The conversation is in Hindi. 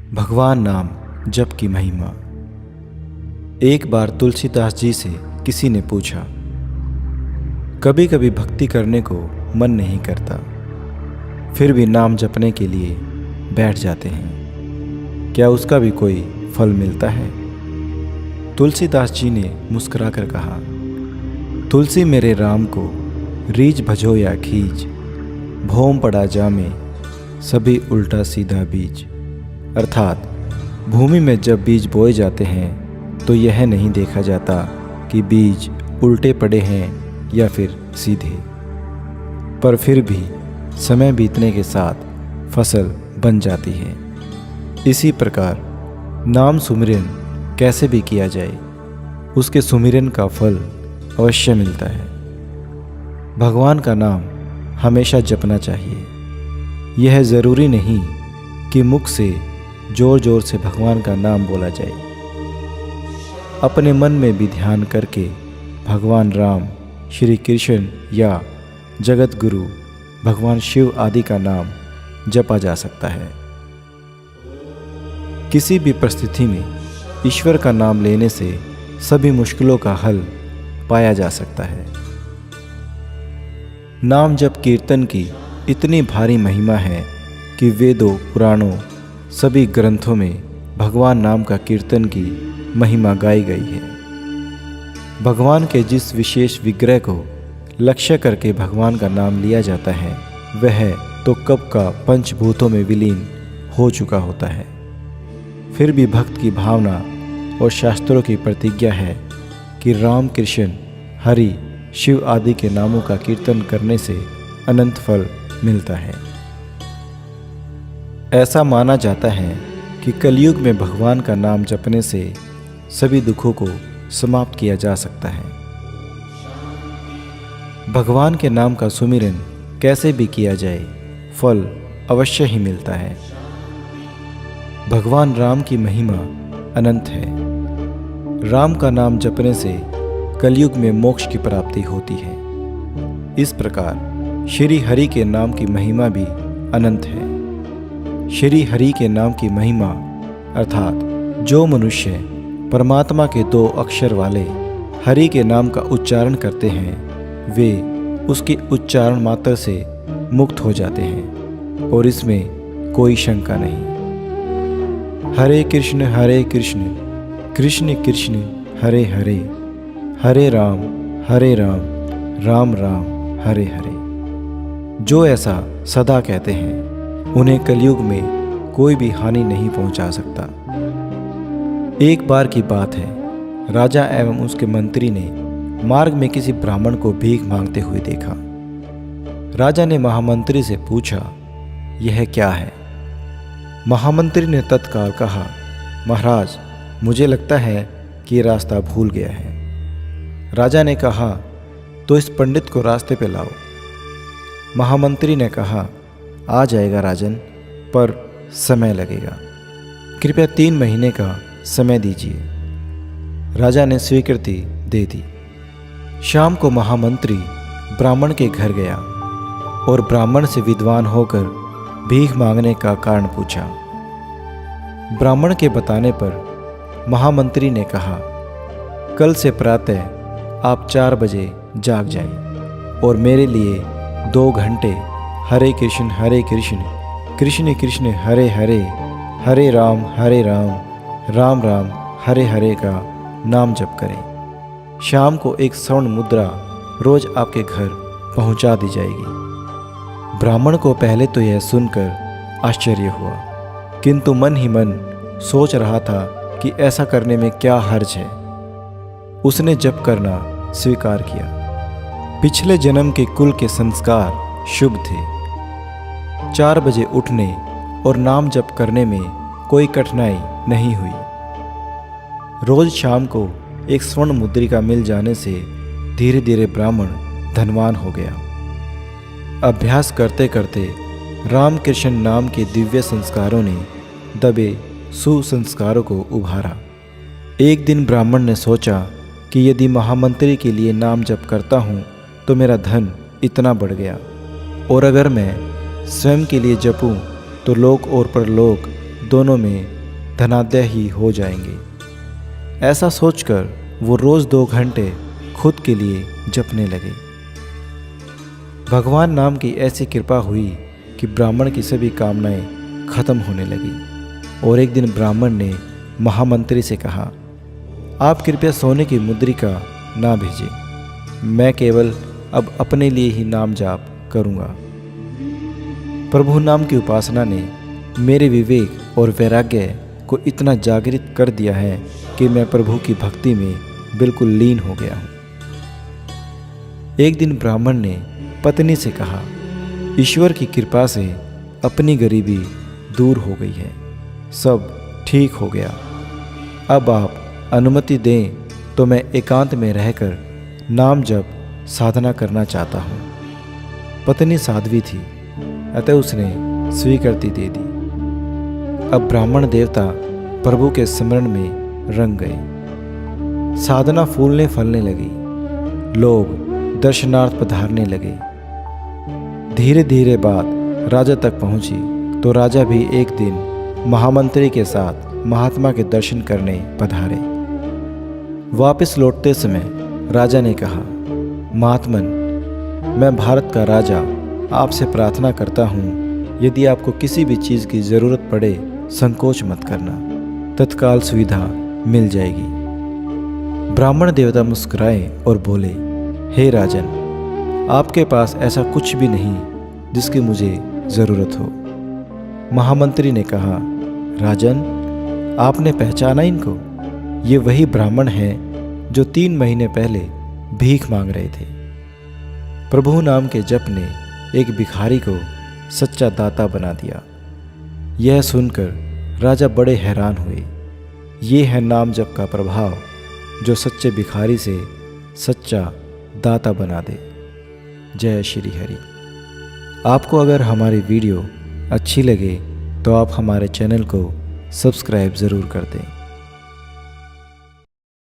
भगवान नाम जप की महिमा। एक बार तुलसीदास जी से किसी ने पूछा, कभी कभी भक्ति करने को मन नहीं करता, फिर भी नाम जपने के लिए बैठ जाते हैं, क्या उसका भी कोई फल मिलता है? तुलसीदास जी ने मुस्कुराकर कहा, तुलसी मेरे राम को रीझ भजो या खींच, भोम पड़ा जामे सभी उल्टा सीधा बीज। अर्थात भूमि में जब बीज बोए जाते हैं तो यह नहीं देखा जाता कि बीज उल्टे पड़े हैं या फिर सीधे, पर फिर भी समय बीतने के साथ फसल बन जाती है। इसी प्रकार नाम सुमिरन कैसे भी किया जाए, उसके सुमिरन का फल अवश्य मिलता है। भगवान का नाम हमेशा जपना चाहिए। यह ज़रूरी नहीं कि मुख से जोर जोर से भगवान का नाम बोला जाए। अपने मन में भी ध्यान करके भगवान राम, श्री कृष्ण या जगत गुरु भगवान शिव आदि का नाम जपा जा सकता है। किसी भी परिस्थिति में ईश्वर का नाम लेने से सभी मुश्किलों का हल पाया जा सकता है। नाम जप कीर्तन की इतनी भारी महिमा है कि वेदों, पुराणों, सभी ग्रंथों में भगवान नाम का कीर्तन की महिमा गाई गई है। भगवान के जिस विशेष विग्रह को लक्ष्य करके भगवान का नाम लिया जाता है, वह तो कब का पंचभूतों में विलीन हो चुका होता है। फिर भी भक्त की भावना और शास्त्रों की प्रतिज्ञा है कि राम, कृष्ण, हरि, शिव आदि के नामों का कीर्तन करने से अनंत फल मिलता है। ऐसा माना जाता है कि कलयुग में भगवान का नाम जपने से सभी दुखों को समाप्त किया जा सकता है। भगवान के नाम का सुमिरन कैसे भी किया जाए, फल अवश्य ही मिलता है। भगवान राम की महिमा अनंत है। राम का नाम जपने से कलयुग में मोक्ष की प्राप्ति होती है। इस प्रकार श्री हरि के नाम की महिमा भी अनंत है। श्री हरि के नाम की महिमा अर्थात जो मनुष्य परमात्मा के 2 अक्षर वाले हरि के नाम का उच्चारण करते हैं, वे उसके उच्चारण मात्र से मुक्त हो जाते हैं और इसमें कोई शंका नहीं। हरे कृष्ण कृष्ण कृष्ण हरे हरे, हरे राम राम राम हरे हरे। जो ऐसा सदा कहते हैं, उन्हें कलयुग में कोई भी हानि नहीं पहुंचा सकता। एक बार की बात है, राजा एवं उसके मंत्री ने मार्ग में किसी ब्राह्मण को भीख मांगते हुए देखा। राजा ने महामंत्री से पूछा, यह क्या है? महामंत्री ने तत्काल कहा, महाराज, मुझे लगता है कि रास्ता भूल गया है। राजा ने कहा, तो इस पंडित को रास्ते पे लाओ। महामंत्री ने कहा, आ जाएगा राजन, पर समय लगेगा, कृपया 3 महीने का समय दीजिए। राजा ने स्वीकृति दे दी। शाम को महामंत्री ब्राह्मण के घर गया और ब्राह्मण से विद्वान होकर भीख मांगने का कारण पूछा। ब्राह्मण के बताने पर महामंत्री ने कहा, कल से प्रातः आप 4 बजे जाग जाएं और मेरे लिए 2 घंटे हरे कृष्ण कृष्ण कृष्ण हरे हरे, हरे राम राम राम हरे हरे का नाम जप करें। शाम को एक स्वर्ण मुद्रा रोज आपके घर पहुंचा दी जाएगी। ब्राह्मण को पहले तो यह सुनकर आश्चर्य हुआ, किंतु मन ही मन सोच रहा था कि ऐसा करने में क्या हर्ज है। उसने जप करना स्वीकार किया। पिछले जन्म के कुल के संस्कार शुभ थे। 4 बजे उठने और नाम जप करने में कोई कठिनाई नहीं हुई। रोज शाम को एक स्वर्ण मुद्रिका मिल जाने से धीरे धीरे ब्राह्मण धनवान हो गया। अभ्यास करते करते राम कृष्ण नाम के दिव्य संस्कारों ने दबे सुसंस्कारों को उभारा। एक दिन ब्राह्मण ने सोचा कि यदि महामंत्री के लिए नाम जप करता हूँ तो मेरा धन इतना बढ़ गया, और अगर मैं स्वयं के लिए जपूं तो लोक और परलोक दोनों में धनाढ्य ही हो जाएंगे। ऐसा सोचकर वो रोज़ 2 घंटे खुद के लिए जपने लगे। भगवान नाम की ऐसी कृपा हुई कि ब्राह्मण की सभी कामनाएं खत्म होने लगी। और एक दिन ब्राह्मण ने महामंत्री से कहा, आप कृपया सोने की मुद्रिका ना भेजें, मैं केवल अब अपने लिए ही नाम जाप करूँगा। प्रभु नाम की उपासना ने मेरे विवेक और वैराग्य को इतना जागृत कर दिया है कि मैं प्रभु की भक्ति में बिल्कुल लीन हो गया हूँ। एक दिन ब्राह्मण ने पत्नी से कहा, ईश्वर की कृपा से अपनी गरीबी दूर हो गई है, सब ठीक हो गया। अब आप अनुमति दें तो मैं एकांत में रहकर नाम जप साधना करना चाहता हूँ। पत्नी साध्वी थी, अतः उसने स्वीकृति दे दी। अब ब्राह्मण देवता प्रभु के स्मरण में रंग गए। साधना फूलने फलने लगी, लोग दर्शनार्थ पधारने लगे। धीरे धीरे बात राजा तक पहुंची तो राजा भी एक दिन महामंत्री के साथ महात्मा के दर्शन करने पधारे। वापस लौटते समय राजा ने कहा, महात्मन, मैं भारत का राजा आपसे प्रार्थना करता हूँ, यदि आपको किसी भी चीज़ की ज़रूरत पड़े संकोच मत करना, तत्काल सुविधा मिल जाएगी। ब्राह्मण देवता मुस्कुराए और बोले, हे राजन, आपके पास ऐसा कुछ भी नहीं जिसकी मुझे ज़रूरत हो। महामंत्री ने कहा, राजन, आपने पहचाना इनको? ये वही ब्राह्मण हैं जो 3 महीने पहले भीख मांग रहे थे। प्रभु नाम के जप ने एक भिखारी को सच्चा दाता बना दिया। यह सुनकर राजा बड़े हैरान हुए। ये है नाम जप का प्रभाव जो सच्चे भिखारी से सच्चा दाता बना दे। जय श्री हरि। आपको अगर हमारी वीडियो अच्छी लगे तो आप हमारे चैनल को सब्सक्राइब ज़रूर कर दें।